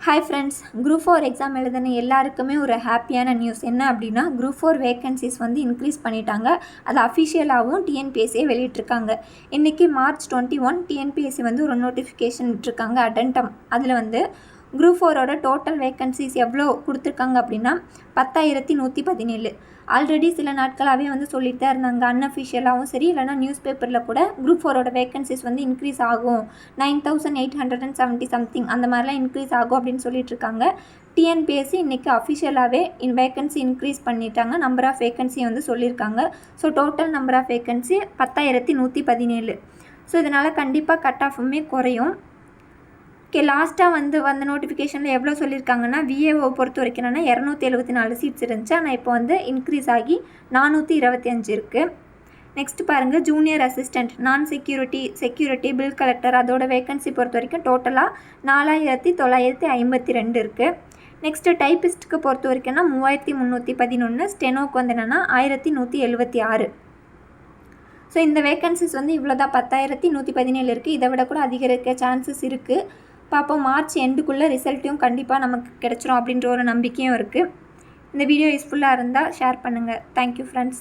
Hi friends, group 4 exam எழுதின எல்லாருக்குமே ஒரு ஹாப்பியான நியூஸ் என்ன அப்படின்னா, குரூப் 4 வேகன்சிஸ் வந்து இன்க்ரீஸ் பண்ணிட்டாங்க. அது அஃபிஷியலாகவும் டிஎன்பிஎஸ்சியை வெளியிட்டிருக்காங்க. இன்றைக்கி March 21 டிஎன்பிஎஸ்சி வந்து ஒரு நோட்டிஃபிகேஷன் விட்டுருக்காங்க அடென்டம். அதில் வந்து குரூப் 4ஓட டோட்டல் வேகன்சிஸ் எவ்வளோ கொடுத்துருக்காங்க அப்படின்னா 10,117. ஆல்ரெடி சில நாட்களாகவே வந்து சொல்லிட்டு தான் இருந்தாங்க, அன்அஃபிஷியலாகவும் சரி இல்லைனா நியூஸ் பேப்பரில் கூட குரூப் 4ஓட வேகன்சிஸ் வந்து இன்க்ரீஸ் ஆகும், 9,870 சம்திங் அந்த மாதிரிலாம் இன்க்ரீஸ் ஆகும் அப்படின்னு சொல்லிட்டு இருக்காங்க. டிஎன்பிஎஸ்சி இன்றைக்கி அஃபிஷியலாகவே வேகன்சி இன்க்ரீஸ் பண்ணிட்டாங்க. நம்பர் ஆஃப் வேகன்சி வந்து சொல்லியிருக்காங்க. So total number of vacancy 10,117. So இதனால் கண்டிப்பாக கட் ஆஃபுமே குறையும். லாஸ்ட்டாக வந்த நோட்டிஃபிகேஷனில் எவ்வளோ சொல்லியிருக்காங்கன்னா, விஏஓ பொறுத்த வரைக்கும் என்னென்னா 274 சீட்ஸ் இருந்துச்சு. ஆனால் இப்போ வந்து இன்க்ரீஸ் ஆகி 425 இருக்குது. நெக்ஸ்ட் பாருங்கள், ஜூனியர் அசிஸ்டண்ட், நான் செக்யூரிட்டி, பில் கலெக்டர் அதோட வேகன்சி பொறுத்த வரைக்கும் டோட்டலாக 4,952 இருக்குது. நெக்ஸ்ட்டு டைப்பிஸ்ட்டுக்கு பொறுத்த வரைக்கும்னா 3,311, ஸ்டெனோக்கு வந்து என்னென்னா 1,176. ஸோ இந்த வேகன்சிஸ் வந்து இவ்வளோ தான், 10,117 இருக்குது. இதை விட கூட அதிகரிக்க சான்சஸ் இருக்குது. பார்ப்போம், மார்ச் எண்டுக்குள்ளே ரிசல்ட்டையும் கண்டிப்பாக நமக்கு கிடச்சிரும் அப்படின்ற ஒரு நம்பிக்கையும் இருக்குது. இந்த வீடியோ யூஸ்ஃபுல்லாக இருந்தால் ஷேர் பண்ணுங்கள். Thank you friends.